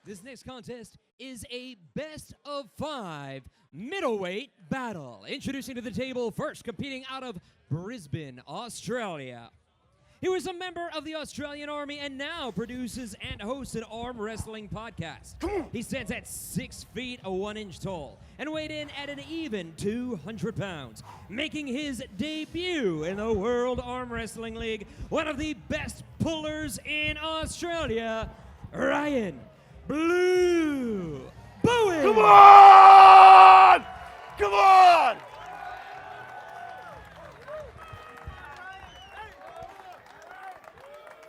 This next contest is a best-of-5 middleweight battle. Introducing to the table first, competing out of Brisbane, Australia. He was a member of the Australian Army and now produces and hosts an arm wrestling podcast. He stands at 6 feet 1 inch tall and weighed in at an even 200 pounds, making his debut in the World Armwrestling League. One of the best pullers in Australia, Ryan Blue Bowen. Come on! Come on!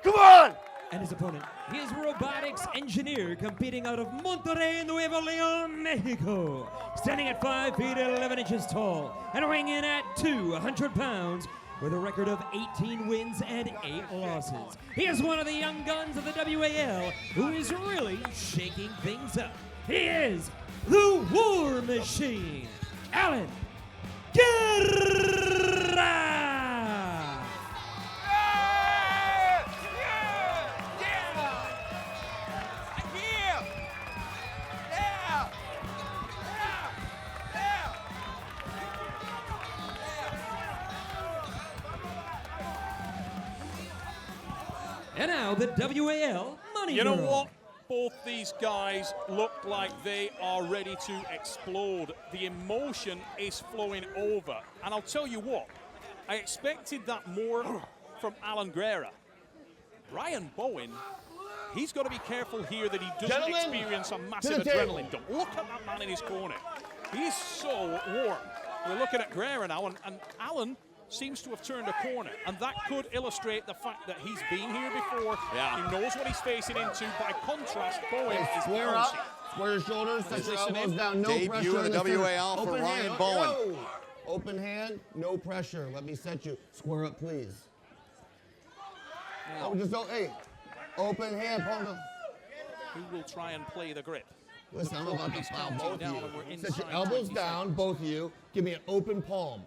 Come on! And his opponent, he is a robotics engineer competing out of Monterrey, Nuevo León, Mexico. Standing at 5 feet 11 inches tall and weighing in at 200 pounds with a record of 18 wins and 8 losses. He is one of the young guns of the WAL who is really shaking things up. He is the War Machine, Alan Guerra. And now the WAL Money You know Girl. what? Both these guys look like they are ready to explode. The emotion is flowing over. And I'll tell you what, I expected that more from Alan Guerra. Ryan Bowen, he's got to be careful here that he doesn't experience a massive adrenaline dump. Look at that man in his corner. He is so warm. We're looking at Guerra now, and Alan seems to have turned a corner, and that could illustrate the fact that he's been here before. Yeah. He knows what he's facing into. By contrast, Bowen is square up, square your shoulders, touch your elbows down, no pressure. Debut of the WAL for Ryan Bowen. Open hand, no pressure. Let me set you. Square up, please. Oh, just don't, hey, open hand, Ponda. Who will try and play the grip? Listen, I'm about to foul both of you. Set your elbows down, both of you. Give me an open palm.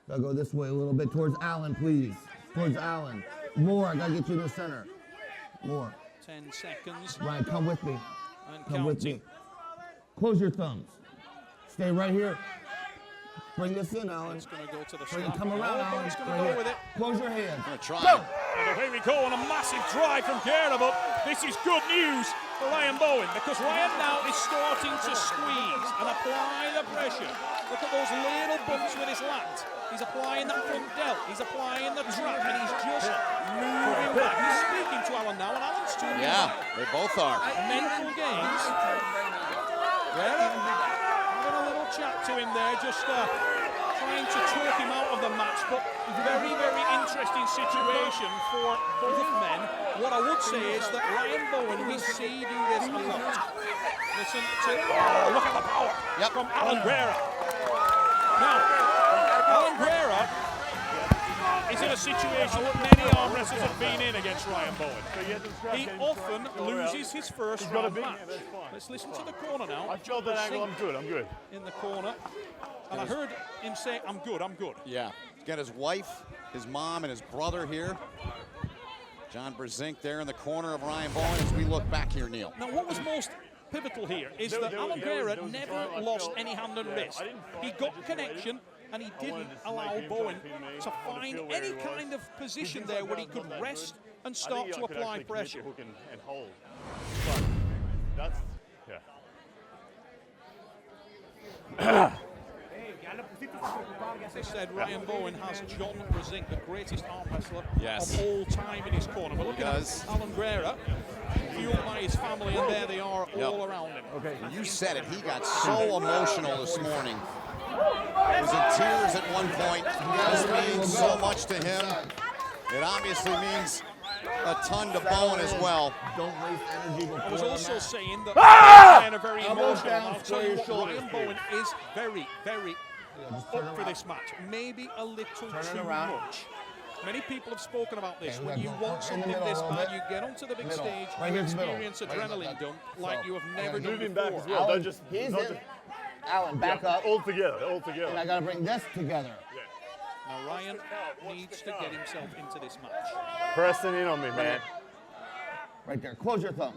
Gotta go this way a little bit towards Alan, please. Towards Alan. More, I gotta get you in the center. More. 10 seconds. Ryan, come with me. And come with me. Close your thumbs. Stay right here. Bring this in, Alan. It's gonna go to the Bring it, come around, Alan. He's gonna go with it. Close your hand. I'm gonna try. Go! And away we go on a massive drive from Guerra, but this is good news for Ryan Bowen because Ryan now is starting to squeeze and apply the pressure. Look at those little bumps with his lat. He's applying that front delt. He's applying the trap, and he's just moving back. He's speaking to Alan now, and Alan's tuning in. Yeah, they both are. Mental games. Guerra having a little chat to him there, just trying to talk him out of the match, but very, very interesting situation for both men. What I would say is that Ryan Bowen, we see do this a lot. Listen to, look at the power from Alan Guerra. Now, Alan Guerra is in a situation that many arm wrestlers have been in against Ryan Bowen. He often loses his first round match. Let's listen to the corner now. I felt that angle, I'm good. In the corner. And I heard him say, I'm good. Yeah, he's got his wife, his mom, and his brother here. John Brezink there in the corner of Ryan Bowen as we look back here, Neil. Now, what was most pivotal here is that Alan Guerra never lost any hand and wrist. He got connection, and he didn't allow Bowen to find any kind of position there where he could rest and start to apply pressure. And hold. But that's, yeah. As I said, Ryan Bowen has John Brezink, the greatest arm wrestler Yes. of all time, in his corner. We're looking at Alan Guerra, fueled by his family, and there they are all around him. Okay. You said it, he got so emotional this morning. He was in tears at one point. This means so much to him. It obviously means a ton to Bowen as well. Don't waste energy before I was also the saying that men are very Elbows emotional. down, I'll tell square you your what, shoulders Ryan Bowen is very, very up for this match. Maybe a little too much. Many people have spoken about this. When you want something this bad, you get onto the big stage and experience adrenaline dump like you have never done Moving before. back as well. Alan, Alan, back up. All together. And I gotta bring this together. Now Ryan needs to get himself into this match. Pressing in on me, man. Right there. Close your thumbs.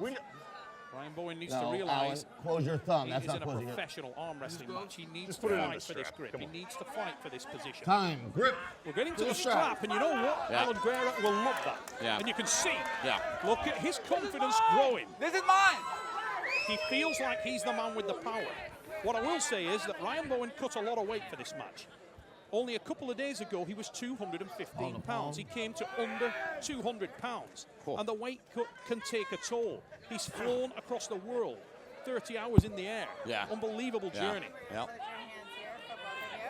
Ryan Ryan Bowen needs No, to realize Alan, close your thumb. he That's is not in a closing it. professional arm wrestling match. He needs Just to put it in fight the for this strap. grip. Come He on. needs to fight for this position. Time. Grip. We're getting to To the the strap. strap, and you know what? Yeah. Alan Guerra will love that. Yeah. And you can see, Yeah. look at his confidence growing. This is mine. He feels like he's the man with the power. What I will say is that Ryan Bowen cut a lot of weight for this match. Only a couple of days ago, he was 215 pounds. He came to under 200 pounds. Cool. And the weight cut can take a toll. He's flown across the world, 30 hours in the air. Yeah. Unbelievable journey. Yeah.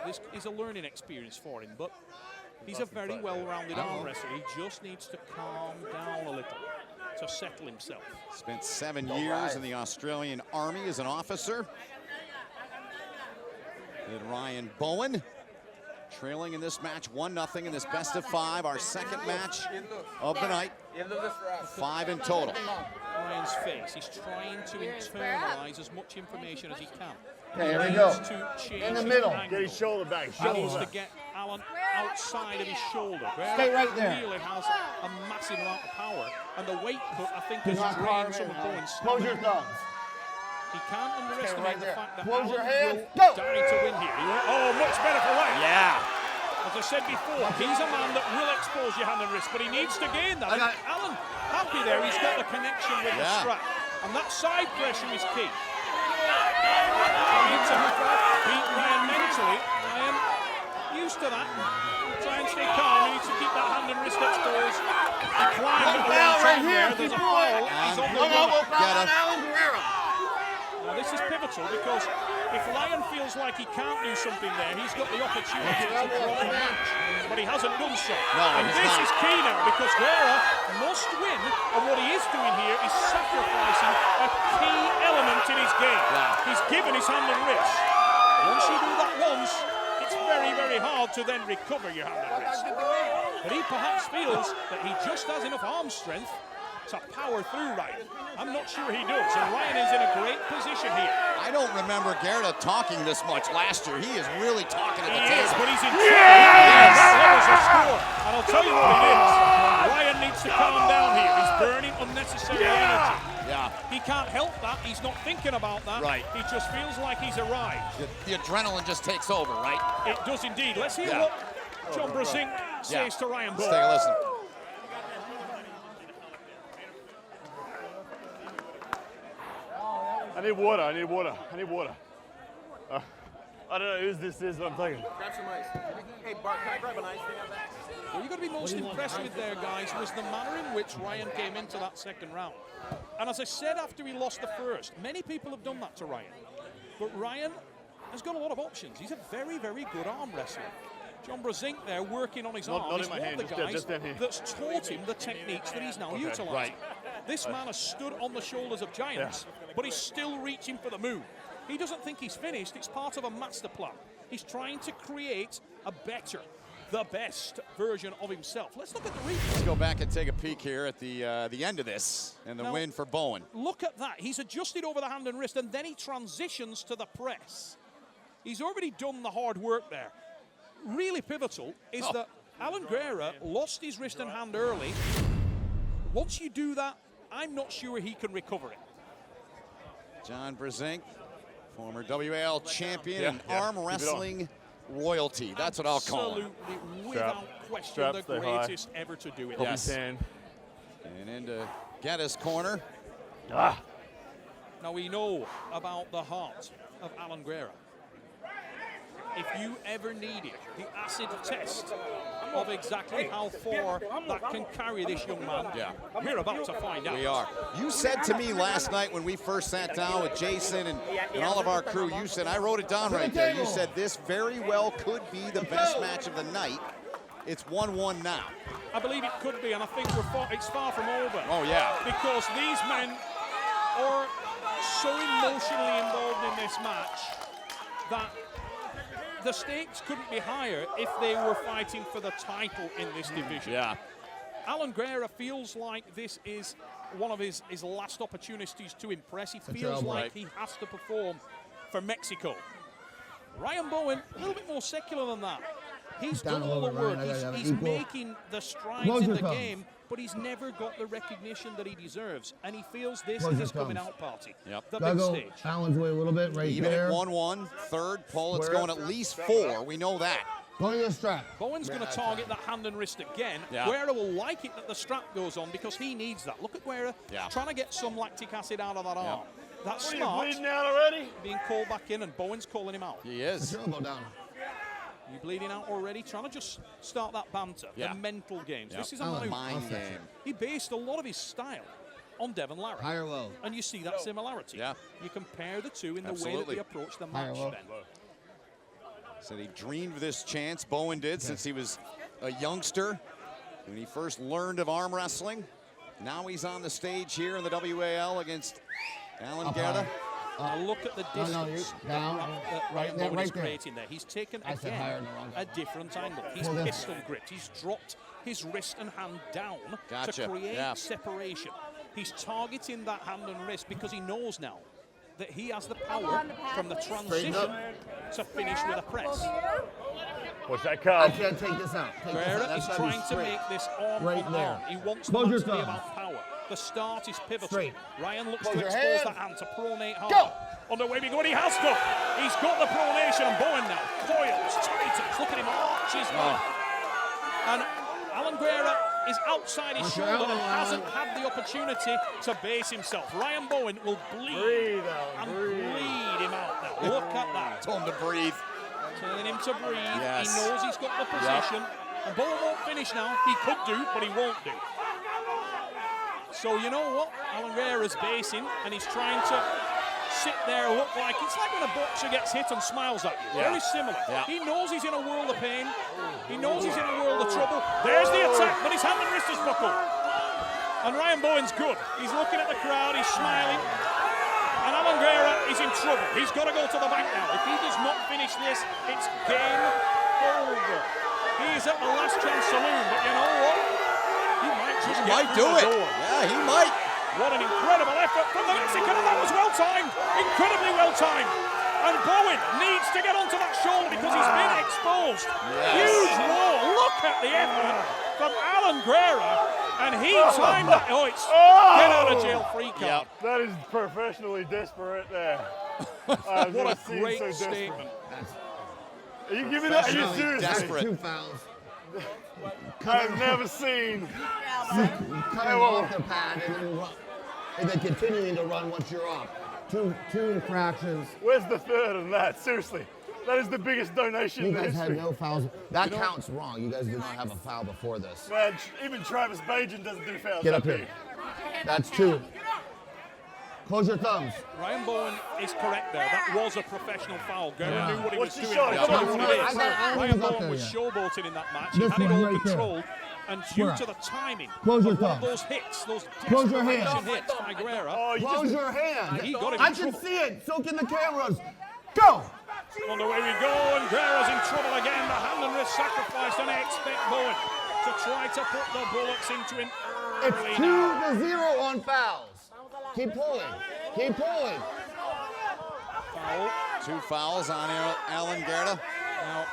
This is a learning experience for him, but he's a very well-rounded arm wrestler. He just needs to calm down a little to settle himself. Spent 7 years in the Australian Army as an officer. And Ryan Bowen trailing in this match 1-0 in this best of 5, our second match of the night. 5 in total. Ryan's face, he's trying to internalize as much information as he can. Okay, here we He go. needs to change In the his middle. angle. Get his shoulder back. He Shoulder needs to back. get Alan outside of his shoulder. Stay right there. Really has a massive amount of power, and the weight cut, I think, has Do not drained carve some in, of Alan. Bowen's Close your stamina. thumbs. He can't underestimate right the there. fact that Close Alan your hands. will Go. die to win here. Oh, much better for Ryan. Yeah. As I said before, he's a man that will expose your hand and wrist, but he needs to gain that. I got it. Alan, happy there, he's got the connection with the Yeah. strap. And that side pressure is key. You need to beat Ryan mentally. Ryan, used to that. Try and stay calm. He needs to keep that hand and wrist exposed. He climbed at the Foul wrong right time here. there. There's a Keep foul. going. He's on the No, run. we'll foul Get on him. Alan Guerra. Now this is pivotal because if Ryan feels like he can't do something there, he's got the opportunity to drop the match, but he hasn't done so. No, and he's this not. is key now because Guerra must win, and what he is doing here is sacrificing a key element in his game. Yeah. He's given his hand and wrist. Once you do that once, it's very, very hard to then recover your hand and wrist. But he perhaps feels that he just has enough arm strength to power through Ryan. I'm not sure he does, and Ryan is in a great position here. I don't remember Guerra talking this much last year. He is really talking at the He is, table. but he's in trouble. That was a score. And I'll tell you what it is. Ryan needs to calm down here. He's burning unnecessary energy. Yeah. He can't help that. He's not thinking about that. Right. He just feels like he's arrived. The adrenaline just takes over, right? It does indeed. Let's hear Yeah. what John Brasink says to Ryan Let's Bowen. take a listen. I need water. I need water. I need water. I don't know whose this is, but I'm taking. Grab some ice. Hey, Bart, can I grab an ice thing on that? What you've got to be most impressed with there, guys, was the manner in which Ryan came into that second round. And as I said after he lost the first, many people have done that to Ryan. But Ryan has got a lot of options. He's a very, very good arm wrestler. John Brasink there working on his arm not is in my one hand, of the just guys down here. that's taught him the techniques that he's now utilising. right. This man has stood on the shoulders of giants, but he's still reaching for the moon. He doesn't think he's finished. It's part of a master plan. He's trying to create a better, the best version of himself. Let's look at the replay. Let's go back and take a peek here at the end of this and the Now- win for Bowen. Look at that. He's adjusted over the hand and wrist, and then he transitions to the press. He's already done the hard work there. Really pivotal is that Alan Guerra lost his wrist and hand early. Once you do that, I'm not sure he can recover it. John Brasink, former WAL champion Yeah, and yeah. arm Keep it on. wrestling royalty. That's what I'll call him. Absolutely, without question, Strap, the stay high. greatest ever to do it. Hope Yes. you can. And into Geddes' corner. Ah. Now we know about the heart of Alan Guerra. If you ever needed the acid test of exactly how far that can carry this young man, we're about to find out. We are. You said to me last night when we first sat down with Jason and all of our crew, you said, I wrote it down right there, you said this very well could be the best match of the night. It's 1-1 now. I believe it could be, and I think it's far from over. Oh, yeah. Because these men are so emotionally involved in this match that the stakes couldn't be higher if they were fighting for the title in this division. Yeah. Alan Guerra feels like this is one of his last opportunities to impress. He feels like he has to perform for Mexico. Ryan Bowen, a little bit more secular than that. He's Down done a all the little bit, work. Ryan. I gotta He's equal. making the strides Close in your the thumbs. game but he's never got the recognition that he deserves, and he feels this Close is your his coming thumbs. out party. Yep. The Gotta big go stage. Alan's way a little bit, right Even there. at 1-1, third. Pollitt's Square. going at least 4. We know that. Go to your strap. Bowen's going to target that hand and wrist again. Yeah. Guerra will like it that the strap goes on because he needs that. Look at Guerra trying to get some lactic acid out of that arm. That's What, are you smart. bleeding out already? Being called back in, and Bowen's calling him out. He is. Put your elbow down. You bleeding out already? Trying to just start that banter, Yeah. the mental games. Yep. This is a man who Mind game. he based a lot of his style on Devon Larratt. Higher low. And you see that similarity. Yeah. You compare the two in the way that Absolutely. they approach the Higher match low. then. Said he dreamed of this chance. Bowen did since he was a youngster when he first learned of arm wrestling. Now he's on the stage here in the WAL against Alan Up Guerra. high. Now look at the No, distance no, down. that Right Ryan there, Bowen is right there. creating there. He's taken, I said higher again, than wrong. a different angle. He's Pull this. pistol gripped. He's dropped his wrist and hand down Gotcha, to create yeah. separation. He's targeting that hand and wrist because he knows now that he has the power from the transition to finish with a press. What's that I card? can't take this out. Take this out. Guerra That's is gotta be trying to straight. make this arm Right on there. arm. He wants Close the your match to be thumbs. about power. The start is pivotal. Straight. Ryan looks Close to your expose hand. that hand to pronate hard. Go. On the way we go, and he has to. He's got the pronation, and Bowen now coils, tightens. Look at him, arches back. And Alan Guerra is outside his Watch your shoulder and elbow, hasn't Alan. had the opportunity to base himself. Ryan Bowen will bleed Breathe, Alan, and breathe. bleed him out now. Look at that. Told him to breathe. Telling him to breathe. Yes. He knows he's got the position. And Bowen won't finish now. He could do, but he won't do. So you know what? Alan Guerra's basing, and he's trying to sit there, look like it's like when a boxer gets hit and smiles at you. Very similar. Yeah. He knows he's in a world of pain. He knows he's in a world of trouble. There's the attack, but his hand and wrist is buckled. And Ryan Bowen's good. He's looking at the crowd. He's smiling. And Alan Guerra is in trouble. He's got to go to the bank now. If he does not finish this, it's game over. He is at the last chance saloon, but you know what? He might just He get might through do the it. door. Yeah, he might. What an incredible effort from the Mexican, and that was well timed. Incredibly well timed. And Bowen needs to get onto that shoulder because he's been exposed. Huge roll. Look at the effort from Alan Guerra. And he timed that. Oh, it's get out of jail free card. That is professionally desperate there. I've What never a seen great so desperate. statement. Are you giving that? Are you Professionally serious? desperate. 2 fouls. I've never seen. Cutting off the pad and then run. And then continuing to run once you're off. Two infractions. Where's the third on that? Seriously. That is the biggest donation You in guys had history. no fouls. That counts wrong. You guys did not have a foul before this. Man, even Travis Bajan doesn't do fouls. Get up that here. big. That's 2. Close your thumbs. Ryan Bowen is correct there. That was a professional foul. Guerra knew what he was What's he doing. showing? That's Come what on, it come is. on. I haven't Ryan even got Bowen there was yet. showboating in that match. He This had it one all right there. controlled. And due Square to up. the timing Close your of all thumbs. those hits, those Close your desperation hands. hits by Guerra, Oh, you Close just, your hand. he got him I in can trouble. see it. So can the cameras. Go. On the way we go, and Guerra's in trouble again. The hand and wrist sacrifice, and I expect Bowen to try to put the bullets into him early It's now. 2-0 on fouls. Keep pulling. Keep pulling. Foul. 2 fouls on Alan Guerra. Now,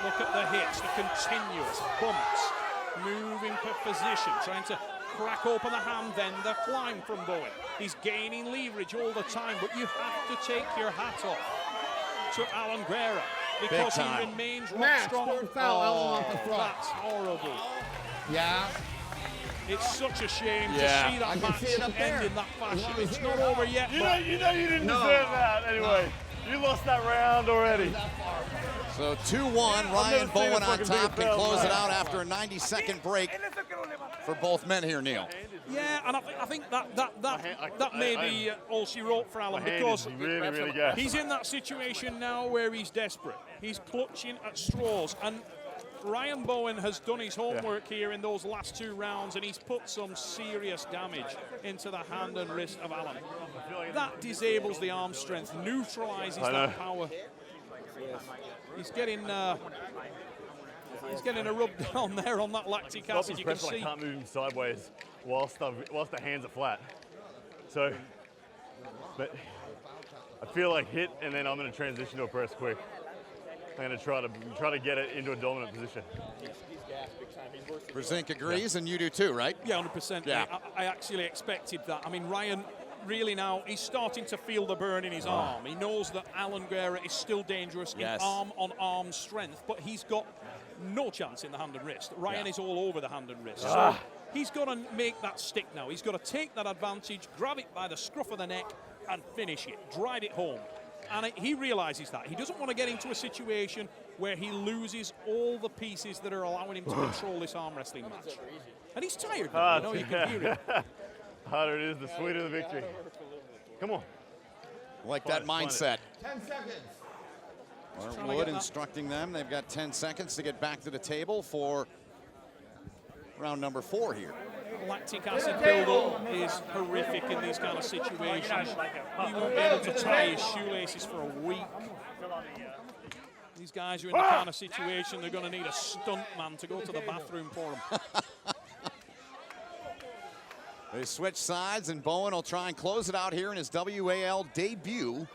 look at the hits, the continuous bumps, moving position, trying to crack open the hand, then the climb from Bowen. He's gaining leverage all the time, but you have to take your hat off to Alan Guerra because Big he time. remains rock Max, strong. third foul, Alan off the front. That's horrible. Yeah. It's such a shame Yeah. to see I that can match see it up there. end in that As fashion. long as It's you're not up. over yet, you but know you didn't No. deserve that anyway. You lost that round already. So 2-1, Ryan never seen Bowen a on fucking top big can foul close it like out after a 90-second break for both men here, Neil. yeah, and I think that may be all she wrote for Alan My hand because is really, really gassed. he's in that situation now where he's desperate. He's clutching at straws, and Ryan Bowen has done his homework here in those last 2 rounds, and he's put some serious damage into the hand and wrist of Alan. That disables the arm strength, neutralizes I know. that power. He's getting a rub down there on that lactic Stop acid. his You can press, but I see. can't move him sideways whilst the hands are flat. So, but I feel like hit, and then I'm going to transition to a press quick. I'm going to try to get it into a dominant position. Brzezinski agrees, and you do too, right? Yeah, 100%. Yeah. I actually expected that. I mean, Ryan really now, he's starting to feel the burn in his arm. He knows that Alan Guerra is still dangerous in arm-on-arm strength, but he's got no chance in the hand and wrist. Ryan is all over the hand and wrist. So he's got to make that stick now. He's got to take that advantage, grab it by the scruff of the neck, and finish it, drive it home. And he realizes that. He doesn't want to get into a situation where he loses all the pieces that are allowing him to control this arm wrestling match. And he's tired now, you can hear it. Harder it is, the sweeter the victory. Come on. Like that mindset. 10 seconds. Mark Wood instructing them. They've got 10 seconds to get back to the table for round number 4 here. Lactic acid buildup is horrific in these kind of situations. He won't be able to tie his shoelaces for a week. These guys are in the kind of situation they're going to need a stunt man to go to the bathroom for them. They switch sides, and Bowen will try and close it out here in his WAL debut.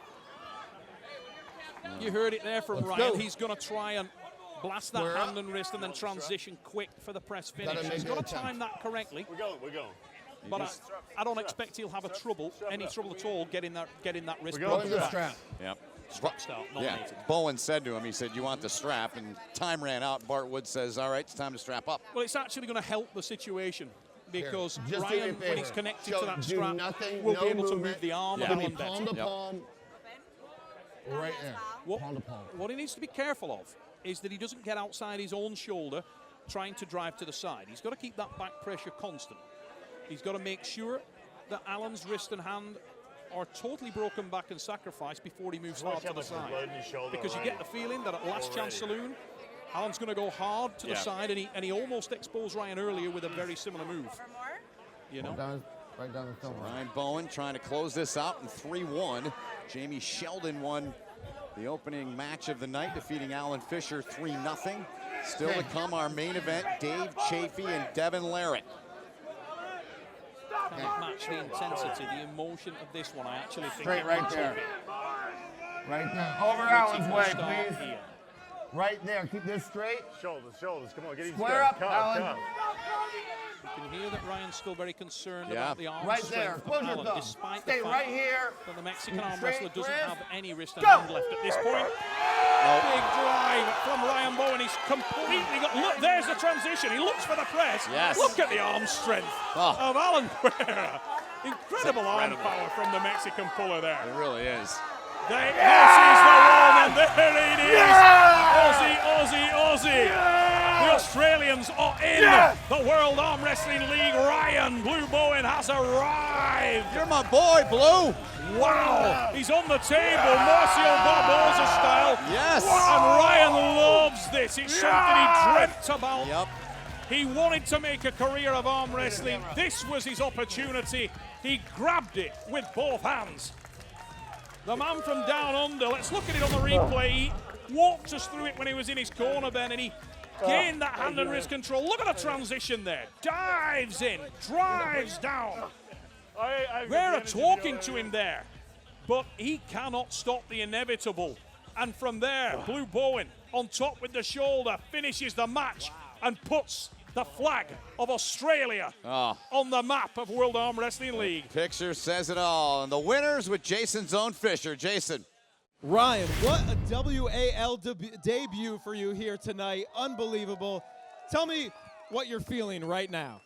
You heard it there from Ryan. He's going to try and blast that hand and wrist and then transition quick for the press finish. He's got to time that correctly. We're going. But I don't expect he'll have any trouble at all getting that wrist. Going to the strap. Yep. Start nominated. Bowen said to him, he said, you want the strap, and time ran out. Bart Wood says, all right, it's time to strap up. Well, it's actually going to help the situation because Just Ryan, when he's connected to that do strap, nothing, will no be able to movement. move the arm Give me Alan better. palm to palm. Right there. Palm to palm. What he needs to be careful of is that he doesn't get outside his own shoulder trying to drive to the side. He's got to keep that back pressure constant. He's got to make sure that Alan's wrist and hand are totally broken back and sacrificed before he moves hard to the side. Because you get the feeling that at Last Chance Saloon, Alan's going to go hard to the side, and he almost exposed Ryan earlier with a very similar move. You know? Right down the thumb. Ryan Bowen trying to close this out in 3-1. Jamie Sheldon won the opening match of the night, defeating Alan Fisher 3-0. Still to come, our main event, Dave Chafee and Devin Larratt. Cannot match the intensity, the emotion of this one. I actually think Straight right there. Right there. Over Alan's way, please. Here. Right there. Keep this straight. Shoulders. Come on, get him Square up, Come. You can hear that Ryan's still very concerned Yeah. about the arm Right strength there. of Close your Alan, thumb. despite Stay the fact right here. that the Mexican arm Straight wrestler doesn't wrist. have any wrist and Go. hand left at this point. Big drive from Ryan Bowen. He's completely got. Look, there's the transition. He looks for the press. Yes. Look at the arm strength of Alan Guerra. Incredible arm power from the Mexican puller there. It really is. This is the one, and there it is. Aussie. The Australians are in the World Armwrestling League. Ryan Blue Bowen has arrived. You're my boy, Blue. Wow. He's on the table, Marcio Barboza style. Yes. And Ryan loves this. It's something he dreamt about. Yep. He wanted to make a career of arm wrestling. This was his opportunity. He grabbed it with both hands. The man from down under, let's look at it on the replay. He walked us through it when he was in his corner, Ben, and he gained that hand and wrist control. Look at the transition there. Dives in, drives down. Guerra talking to him there, but he cannot stop the inevitable. And from there, Blue Bowen on top with the shoulder finishes the match and puts the flag of Australia on the map of World Armwrestling League. Picture says it all. And the winners with Jason's own Fisher. Jason. Ryan, what a WAL debut for you here tonight. Unbelievable. Tell me what you're feeling right now.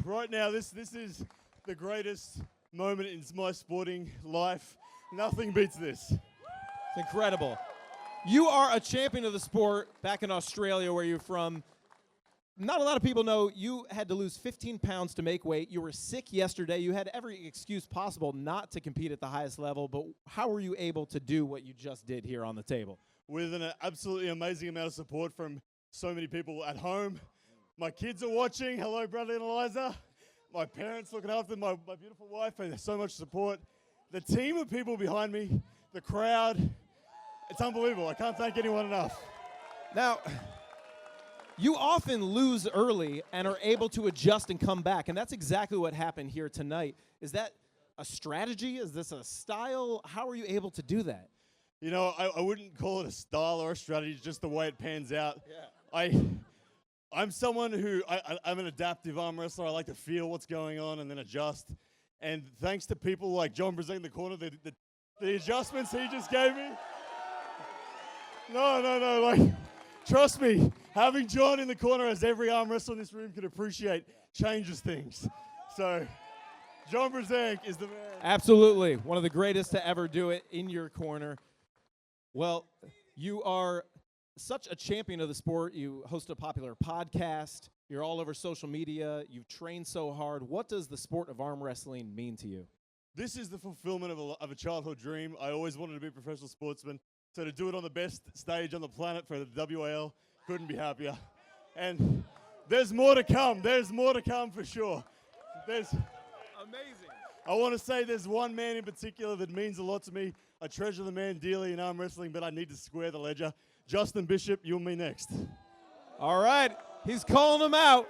Right now, this is the greatest moment in my sporting life. Nothing beats this. It's incredible. You are a champion of the sport back in Australia where you're from. Not a lot of people know you had to lose 15 pounds to make weight. You were sick yesterday. You had every excuse possible not to compete at the highest level, but how were you able to do what you just did here on the table? With an absolutely amazing amount of support from so many people at home. My kids are watching. Hello, Bradley and Eliza. My parents looking after my beautiful wife, and there's so much support. The team of people behind me, the crowd, it's unbelievable. I can't thank anyone enough. Now, you often lose early and are able to adjust and come back, and that's exactly what happened here tonight. Is that a strategy? Is this a style? How are you able to do that? You know, I wouldn't call it a style or a strategy, just the way it pans out. Yeah. I'm someone who, I'm an adaptive arm wrestler. I like to feel what's going on and then adjust. And thanks to people like John Brazil in the corner, the adjustments he just gave me. No, like, trust me, having John in the corner, as every arm wrestler in this room can appreciate, changes things. So, John Brazil is the man. Absolutely. One of the greatest to ever do it in your corner. Well, you are such a champion of the sport. You host a popular podcast. You're all over social media. You've trained so hard. What does the sport of arm wrestling mean to you? This is the fulfillment of a childhood dream. I always wanted to be a professional sportsman. So to do it on the best stage on the planet for the WAL, couldn't be happier. And there's more to come. There's more to come for sure. There's amazing. I want to say there's one man in particular that means a lot to me. I treasure the man dearly in arm wrestling, but I need to square the ledger. Justin Bishop, you and me next. All right. He's calling him out.